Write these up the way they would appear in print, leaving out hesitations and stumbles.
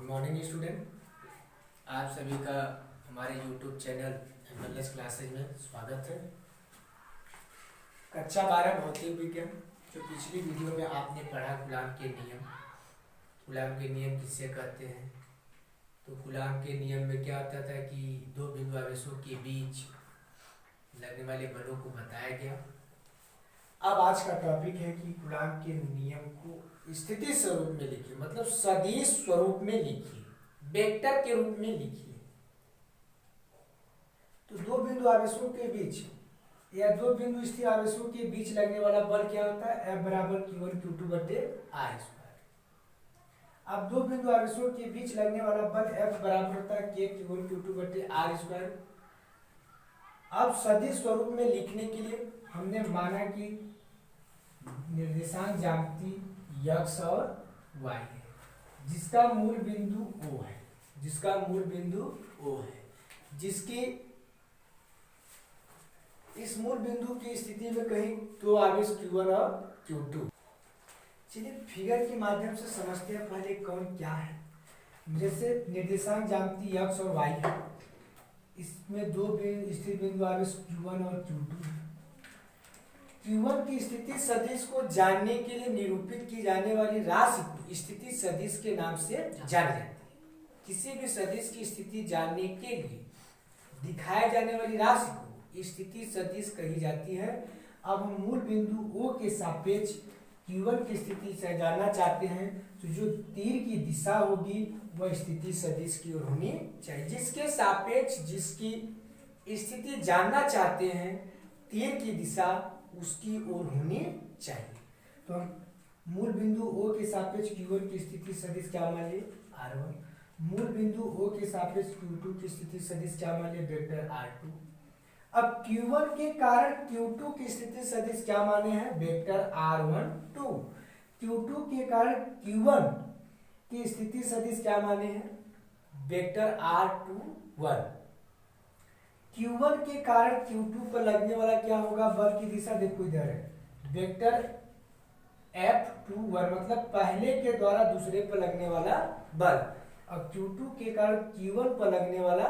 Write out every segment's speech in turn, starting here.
Good morning student. आप सभी का हमारे यूट्यूब चैनल एमएलएस क्लासेज में स्वागत है। कक्षा 12 भौतिक विज्ञान। जो पिछली वीडियो में आपने पढ़ा कूलाम के नियम। कूलाम के नियम किससे कहते हैं? तो कूलाम के नियम में क्या होता था कि दो बिंदु आवेशों के बीच लगने वाले बलों को बताया गया। अब आज का टॉपिक है कि कूलाम के नियम को स्थिति स्वरूप में लिखिए, मतलब सदिश स्वरूप में लिखिए, वेक्टर के रूप में लिखिए। तो दो बिंदु आवेशों के बीच या दो बिंदु स्थिर आवेशों के बीच लगने वाला बल क्या होता है? F बराबर Q1 Q2 बटे R स्क्वायर। अब दो बिंदु आवेशों के बीच लगने वाला बल F बराबर होता है K Q1 Q2 बटे R स्क्वायर। अब सदिश स्वरूप में लिखने के लिए हमने माना कि निर्देशांक ज्यामिति x और y है, जिसका मूल बिंदु O है, जिसकी इस मूल बिंदु की स्थिति में कहीं दो आवेश Q1 और Q2। चलिए फिगर के माध्यम से समझते हैं पहले कौन क्या है। जैसे निर्देशांक ज्यामिति x और y है, इसमें दो स्थिर बिंदु आवेश Q1 और Q2 है। Q1 की स्थिति सदिश को जानने के लिए निरूपित की जाने वाली राशि को स्थिति सदिश के नाम से जानी जाती है। किसी भी सदिश की स्थिति जानने के लिए दिखाए जाने वाली राशि को स्थिति सदिश कही जाती है। अब हम मूल बिंदु O के सापेक्ष Q1 की स्थिति से जानना चाहते हैं, तो जो तीर की दिशा होगी वह स्थिति सदिश की ओर होनी चाहिए। जिसके सापेक्ष जिसकी स्थिति जानना चाहते हैं, तीर की दिशा उसकी ओर होनी चाहिए। तो हम मूल बिंदु O के सापेक्ष Q1 की स्थिति सदिश क्या मान लिए? R1। मूल बिंदु O के सापेक्ष Q2 की स्थिति सदिश क्या मान लिए? Vector R2। अब Q1 के कारण Q2 की स्थिति सदिश क्या माने हैं? Vector R12। Q2 के कारण Q1 की स्थिति सदिश क्या माने हैं? Vector R21। Q1 के कारण Q2 पर लगने वाला क्या होगा? बल की दिशा देखो इधर है, वेक्टर F21, मतलब पहले के द्वारा दूसरे पर लगने वाला बल। अब Q2 के कारण Q1 पर लगने वाला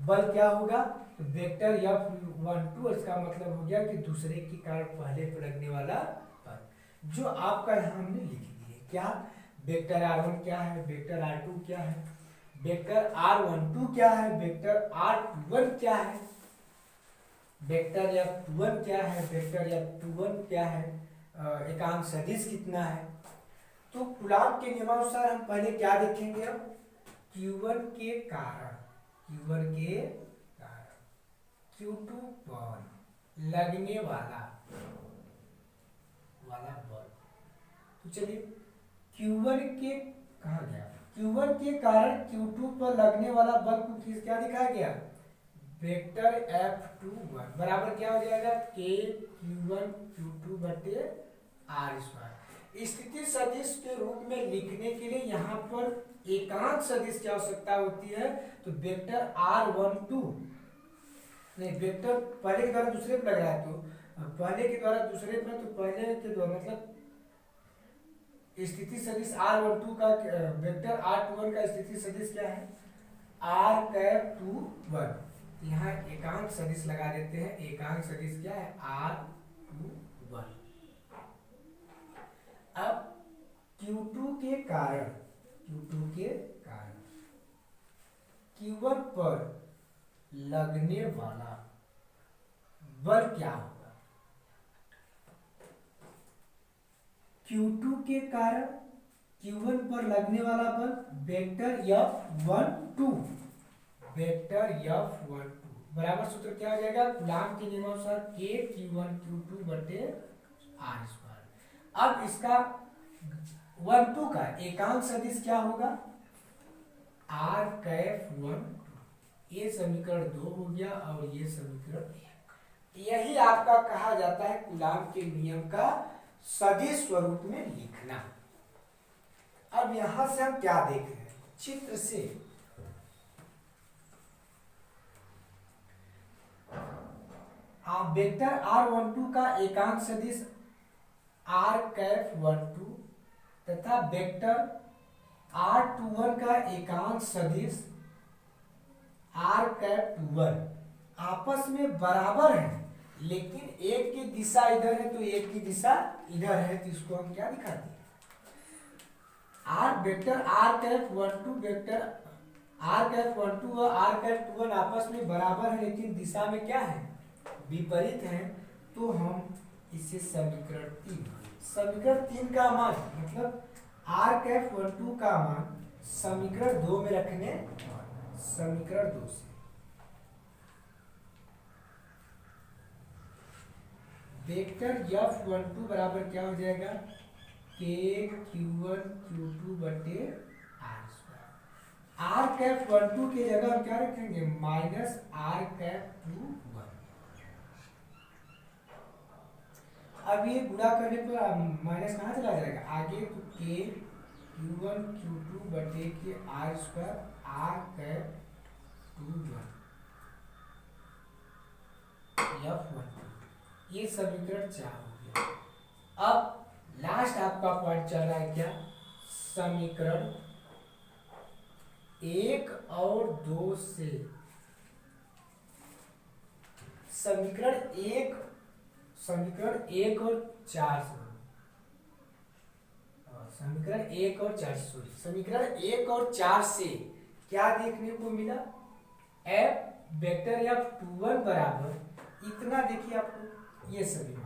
बल क्या होगा? Vector F12। इसका मतलब हो गया कि दूसरे के कारण पहले पर लगने वाला बल, जो आपका यहाँ हमने लिख दिए। क्या वेक्टर R1 क्या है, वेक्टर R2 क्या है, वेक्टर R12 क्या है, वेक्टर R21 क्या है, वेक्टर F21 क्या है, वेक्टर F21 क्या है, एकांक सदिश कितना है। तो कूलाम के नियमानुसार हम पहले क्या देखेंगे? अब Q1 के कारण Q2 पर लगने वाला बल। तो चलिए Q1 के कहा गया, Q1 के कारण Q2 पर लगने वाला बल को क्या दिखाया गया? वेक्टर F21 बराबर क्या हो जाएगा? K Q1 Q2 बटे R स्क्वायर। स्थिति सदिश के रूप में लिखने के लिए यहाँ पर एकांक सदिश की आवश्यकता होती है। तो वेक्टर R12 नहीं, वेक्टर पहले के द्वारा दूसरे पर लग रहा है, तो पहले के द्वारा दूसरे पर, तो पहले के द्वारा मतलब स्थिति सदिश R12 का वेक्टर R21 का स्थिति सदिश क्या है? R21। यहाँ एकांक सदिश लगा देते हैं। एकांक सदिश क्या है? R21। अब Q2 के कारण Q1 पर लगने वाला बल क्या होगा? Q2 के कारण Q1 पर लगने वाला बल वेक्टर F12 बराबर सूत्र क्या हो जाएगा? कूलाम के नियमानुसार K Q1 Q2 बटे R स्क्वायर। अब इसका 12 का एकांक सदिश क्या होगा? R कैफ 1। ये समीकरण 2 हो गया और ये समीकरण 1। यही आपका कहा जाता है कूलाम के नियम का सदिश स्वरूप में लिखना। अब यहां से हम क्या देख रहे हैं? चित्र से आप वेक्टर R12 का एकांक सदिश R कैफ 12 तथा वेक्टर R21 का एकांक सदिश आर कैप 1 आपस में बराबर है, लेकिन एक की दिशा इधर है तो एक की दिशा इधर है, तो इसको हम क्या दिखाते हैं, R vector R cap 1 2 vector R cap 1 2 और आर कैप 1 आपस में बराबर है, लेकिन दिशा में क्या है, विपरीत है, तो हम इसे समीकरण 3 का मान मतलब आर कैप 1 2 का मान समीकरण 2 में रखने, समीकरण 2 से वेक्टर F12 बराबर क्या हो जाएगा, के Q1 Q2 बटे आर स्क्वायर। आर कैप 1 2 की जगह हम क्या रखेंगे, माइनस आर कैप 2 1। अब ये गुणा करने पर माइनस कहाँ चला जाएगा आगे, तो के Q1 Q2 बटे के are square are cap 2 1 F12, ये समीकरण 4 हो गया। अब लास्ट आपका पॉइंट चल रहा है क्या, समीकरण 1 और 2 से, समीकरण 1 और 4 से, समीकरण 1 और 4 सॉरी समीकरण 1 और 4 से क्या देखने को मिला, एफ वेक्टर F21 बराबर इतना, देखिए आपको ये सभी मान,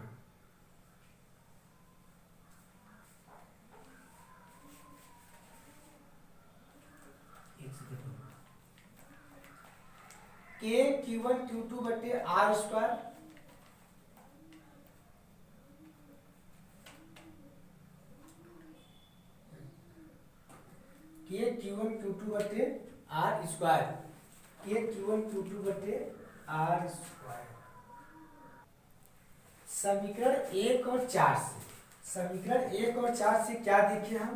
के Q1 Q2 बटे आर स्क्वायर के Q1 Q2 बटे आर स्क्वायर, के Q1 Q2 बटे आर स्क्वायर, समीकरण 1 और 4 से, समीकरण 1 और 4 से क्या देखे हम,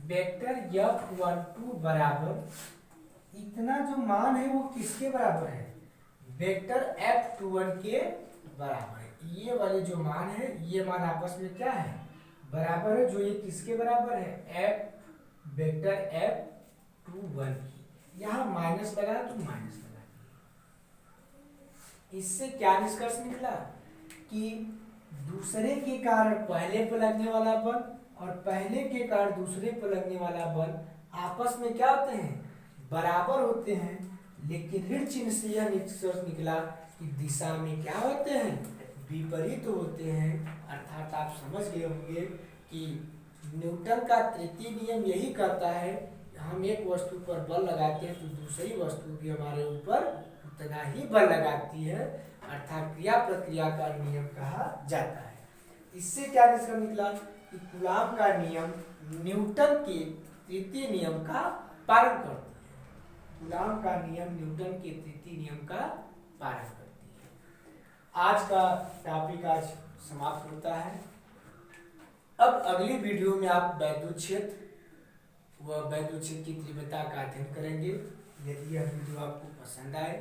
वेक्टर F12 बराबर इतना जो मान है वो किसके बराबर है, वेक्टर F21 के बराबर है। ये वाले जो मान है ये मान आपस में क्या है, बराबर है, जो ये किसके बराबर है, एफ वेक्टर F21 की। यहाँ माइनस लगा तो माइनस लगा, इससे क्या निष्कर्ष निकला कि दूसरे के कारण पहले पर लगने वाला बल और पहले के कारण दूसरे पर लगने वाला बल आपस में क्या होते हैं, बराबर होते हैं, लेकिन ऋण चिन्ह से यह निष्कर्ष निकला कि दिशा में क्या होते हैं, विपरीत होते हैं। अर्थात आप समझ गए होंगे कि न्यूटन का तृतीय नियम यही कहता है, हम एक वस्तु पर बल लगाते हैं तो दूसरी वस्तु भी हमारे ऊपर उतना ही बल लगाती है, अर्थात क्रिया प्रक्रिया का नियम कहा जाता है। इससे क्या निष्कर्ष निकला कि कूलाम का नियम न्यूटन के तृतीय नियम का पालन करती है, कूलाम का नियम न्यूटन के तृतीय नियम का पालन करती है। आज का टॉपिक आज समाप्त होता है। अब अगली वीडियो में आप वैद्युत क्षेत्र व वैद्युत क्षेत्र की तीव्रता का अध्ययन करेंगे। यदि यह वीडियो आपको पसंद आए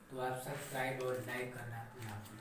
तो आप सब्सक्राइब और लाइक करना ना भूलें।